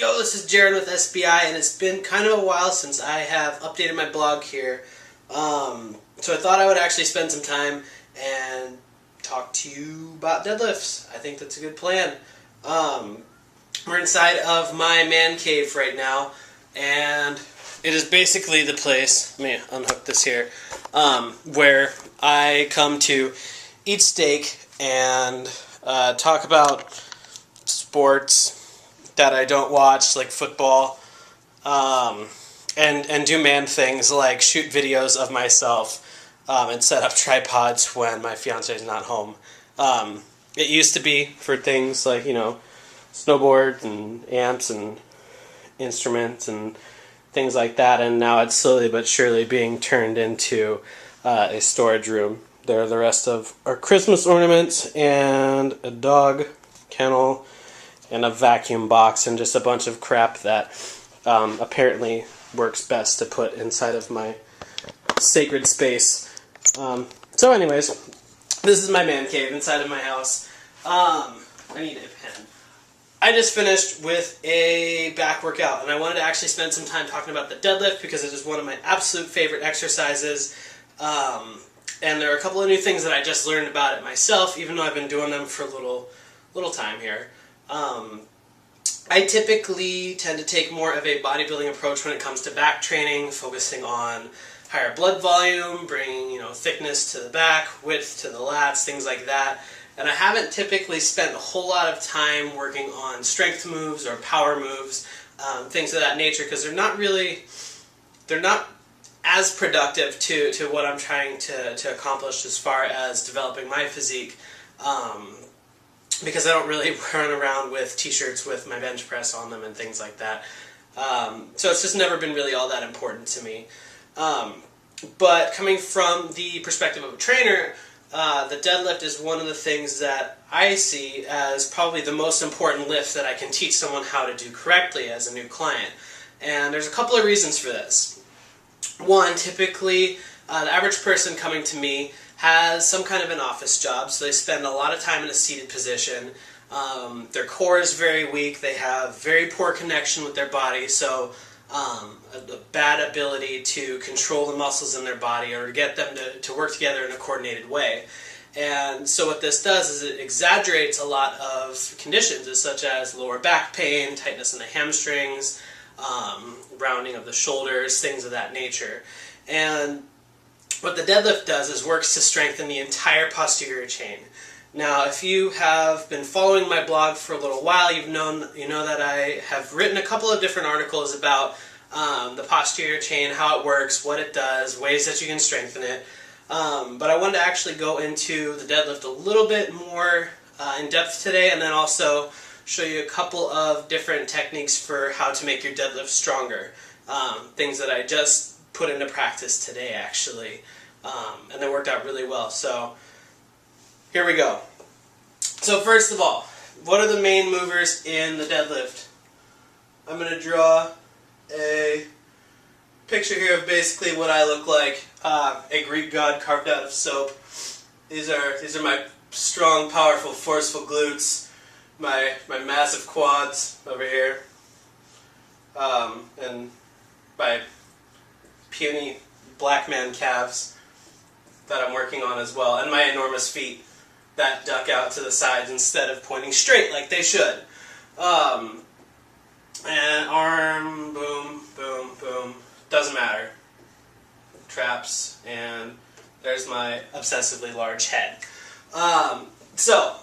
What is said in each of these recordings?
Yo, this is Jeron with SBI, and it's been kind of a while since I have updated my blog here. So I thought I would actually spend some time and talk to you about deadlifts. I think that's a good plan. We're inside of my man cave right now, and it is basically the place, let me unhook this here, where I come to eat steak and talk about sports that I don't watch, like football, and do man things like shoot videos of myself and set up tripods when my fiance is not home. It used to be for things like, you know, snowboards and amps and instruments and things like that, and now it's slowly but surely being turned into a storage room. There are the rest of our Christmas ornaments and a dog kennel and a vacuum box and just a bunch of crap that apparently works best to put inside of my sacred space. So anyways, this is my man cave inside of my house. I need a pen. I just finished with a back workout, and I wanted to actually spend some time talking about the deadlift because it is one of my absolute favorite exercises. And there are a couple of new things that I just learned about it myself, even though I've been doing them for a little time here. I typically tend to take more of a bodybuilding approach when it comes to back training, focusing on higher blood volume, bringing, you know, thickness to the back, width to the lats, things like that. And I haven't typically spent a whole lot of time working on strength moves or power moves, things of that nature, because they're not as productive to what I'm trying to accomplish as far as developing my physique. Because I don't really run around with t-shirts with my bench press on them and things like that. So it's just never been really all that important to me. But coming from the perspective of a trainer, the deadlift is one of the things that I see as probably the most important lift that I can teach someone how to do correctly as a new client. And there's a couple of reasons for this. One, typically, the average person coming to me has some kind of an office job, so they spend a lot of time in a seated position. Their core is very weak, they have very poor connection with their body, so a bad ability to control the muscles in their body or to get them to work together in a coordinated way. And so what this does is it exaggerates a lot of conditions, such as lower back pain, tightness in the hamstrings, rounding of the shoulders, things of that nature. And what the deadlift does is works to strengthen the entire posterior chain. Now, if you have been following my blog for a little while, you know that I have written a couple of different articles about the posterior chain, how it works, what it does, ways that you can strengthen it. But I wanted to actually go into the deadlift a little bit more in depth today, and then also show you a couple of different techniques for how to make your deadlift stronger. Things that I just put into practice today, actually, and they worked out really well. So here we go. So first of all, what are the main movers in the deadlift? I'm going to draw a picture here of basically what I look like, a Greek god carved out of soap. These are my strong, powerful, forceful glutes, my massive quads over here, and my puny black man calves that I'm working on as well, and my enormous feet that duck out to the sides instead of pointing straight like they should. And arm, boom, boom, boom, doesn't matter. Traps, and there's my obsessively large head. So,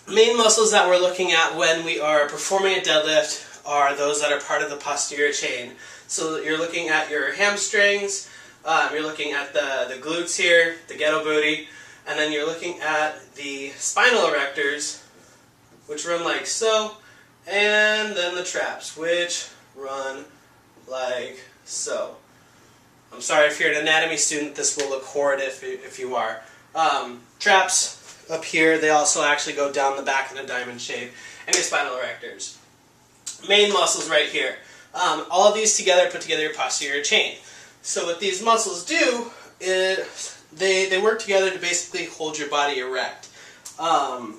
main muscles that we're looking at when we are performing a deadlift are those that are part of the posterior chain. So you're looking at your hamstrings, you're looking at the glutes here, the ghetto booty, and then you're looking at the spinal erectors, which run like so, and then the traps, which run like so. I'm sorry if you're an anatomy student, this will look horrid if you are. Traps up here, they also actually go down the back in a diamond shape, and your spinal erectors. Main muscles right here. All of these together put together your posterior chain. So what these muscles do is they work together to basically hold your body erect.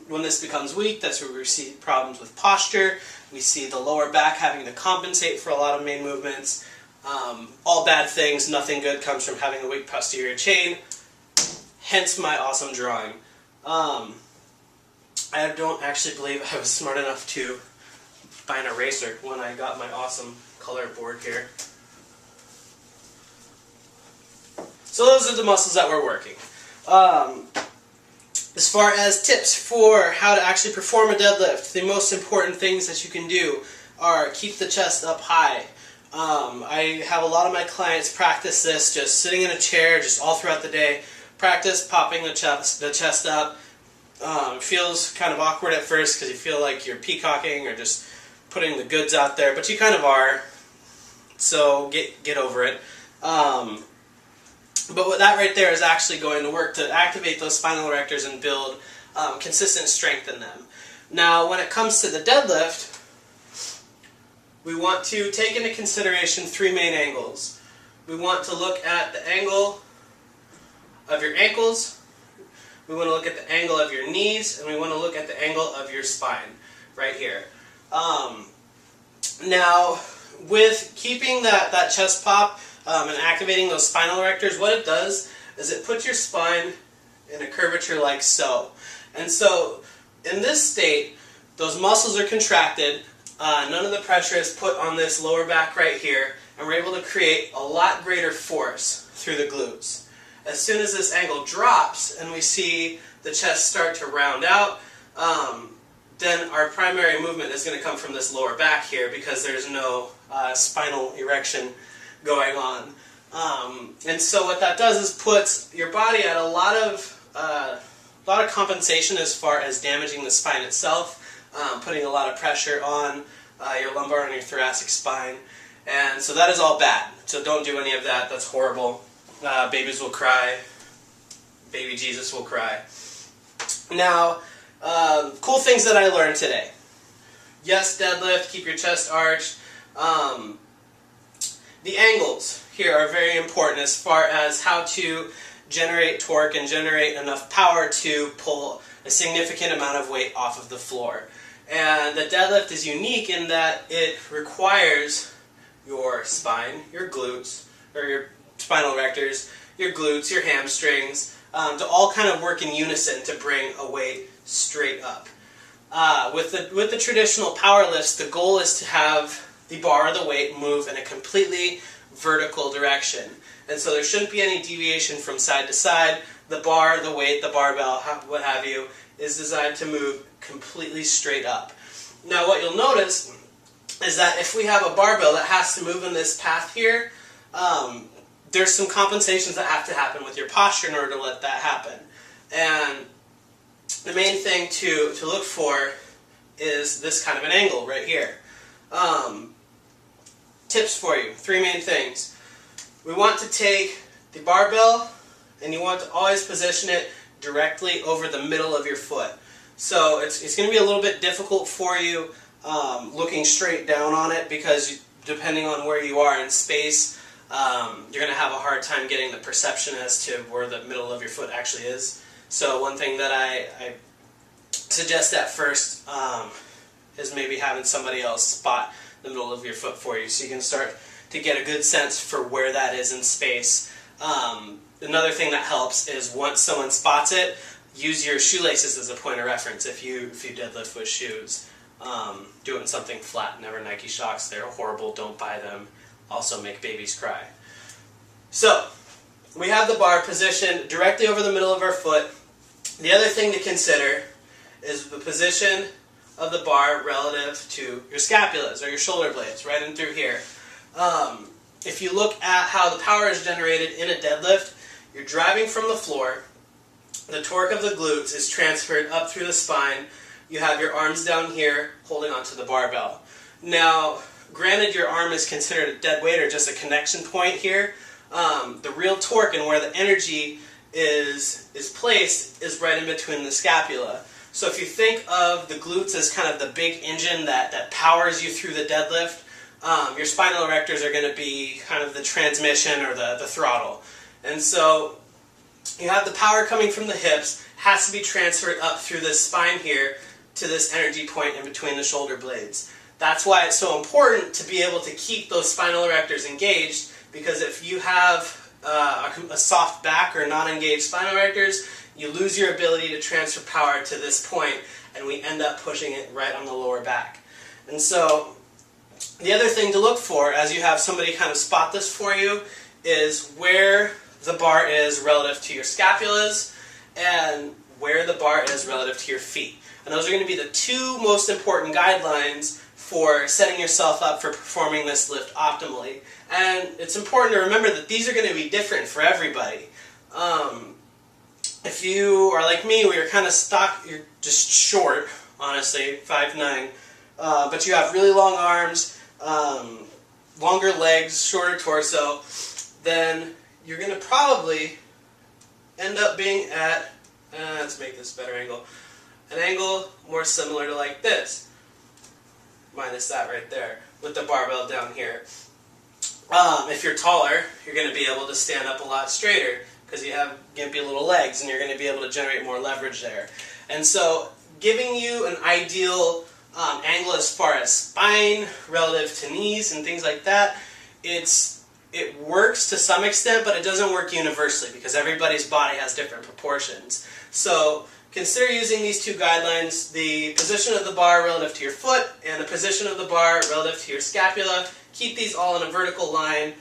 When this becomes weak, that's where we see problems with posture. We see the lower back having to compensate for a lot of main movements. All bad things, nothing good comes from having a weak posterior chain, hence my awesome drawing. I don't actually believe I was smart enough to buy an eraser when I got my awesome color board here. So those are the muscles that we're working. As far as tips for how to actually perform a deadlift, the most important things that you can do are keep the chest up high. I have a lot of my clients practice this just sitting in a chair just all throughout the day. Practice popping the chest up. It feels kind of awkward at first because you feel like you're peacocking or just putting the goods out there, but you kind of are. So get over it. But what that right there is actually going to work to activate those spinal erectors and build consistent strength in them. Now, when it comes to the deadlift, we want to take into consideration three main angles. We want to look at the angle of your ankles, we want to look at the angle of your knees, and we want to look at the angle of your spine, right here. Now, with keeping that chest pop and activating those spinal erectors, what it does is it puts your spine in a curvature like so. And so, in this state, those muscles are contracted, none of the pressure is put on this lower back right here, and we're able to create a lot greater force through the glutes. As soon as this angle drops and we see the chest start to round out, then our primary movement is going to come from this lower back here because there's no spinal erection going on. And so what that does is puts your body at a lot of compensation as far as damaging the spine itself, putting a lot of pressure on your lumbar and your thoracic spine. And so that is all bad. So don't do any of that. That's horrible. Babies will cry. Baby Jesus will cry. Now, cool things that I learned today. Yes, deadlift, keep your chest arched. The angles here are very important as far as how to generate torque and generate enough power to pull a significant amount of weight off of the floor. And the deadlift is unique in that it requires your spine, your glutes, or your spinal erectors, your glutes, your hamstrings, to all kind of work in unison to bring a weight straight up. With the traditional power lifts, the goal is to have the bar or the weight move in a completely vertical direction. And so there shouldn't be any deviation from side to side. The bar, the weight, the barbell, what have you, is designed to move completely straight up. Now what you'll notice is that if we have a barbell that has to move in this path here, there's some compensations that have to happen with your posture in order to let that happen. And the main thing to look for is this kind of an angle right here. Tips for you, three main things. We want to take the barbell and you want to always position it directly over the middle of your foot. So it's going to be a little bit difficult for you looking straight down on it because depending on where you are in space, you're going to have a hard time getting the perception as to where the middle of your foot actually is. So one thing that I suggest at first is maybe having somebody else spot the middle of your foot for you so you can start to get a good sense for where that is in space. Another thing that helps is once someone spots it, use your shoelaces as a point of reference if you deadlift with shoes. Do it in something flat, never Nike Shox. They're horrible, don't buy them. Also make babies cry. So, we have the bar positioned directly over the middle of our foot. The other thing to consider is the position of the bar relative to your scapulas or your shoulder blades, right in through here. If you look at how the power is generated in a deadlift, you're driving from the floor, the torque of the glutes is transferred up through the spine, you have your arms down here holding onto the barbell. Now, granted your arm is considered a dead weight or just a connection point here, the real torque and where the energy is placed is right in between the scapula. So if you think of the glutes as kind of the big engine that powers you through the deadlift, your spinal erectors are going to be kind of the transmission or the throttle. And so you have the power coming from the hips, has to be transferred up through this spine here to this energy point in between the shoulder blades. That's why it's so important to be able to keep those spinal erectors engaged, because if you have a soft back or non-engaged spinal erectors, you lose your ability to transfer power to this point, and we end up pushing it right on the lower back. And so the other thing to look for, as you have somebody kind of spot this for you, is where the bar is relative to your scapulas and where the bar is relative to your feet. And those are going to be the two most important guidelines for setting yourself up for performing this lift optimally. And it's important to remember that these are going to be different for everybody. If you are like me, where you're kind of stock, you're just short, honestly, 5'9", but you have really long arms, longer legs, shorter torso, then you're going to probably end up being at, let's make this a better angle, an angle more similar to like this, minus that right there, with the barbell down here. If you're taller, you're going to be able to stand up a lot straighter because you have gimpy little legs and you're going to be able to generate more leverage there. And so giving you an ideal angle as far as spine relative to knees and things like that, it works to some extent, but it doesn't work universally because everybody's body has different proportions. So consider using these two guidelines, the position of the bar relative to your foot and the position of the bar relative to your scapula. Keep these all in a vertical line.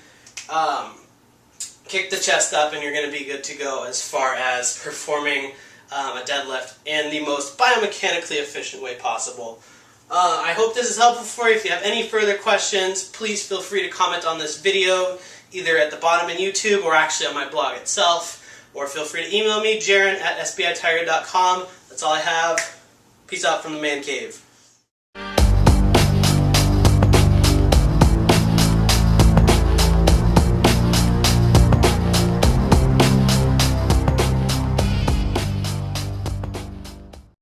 Kick the chest up and you're going to be good to go as far as performing a deadlift in the most biomechanically efficient way possible. I hope this is helpful for you. If you have any further questions, please feel free to comment on this video, either at the bottom in YouTube or actually on my blog itself. Or feel free to email me, Jeron@sbitiger.com. That's all I have. Peace out from the man cave.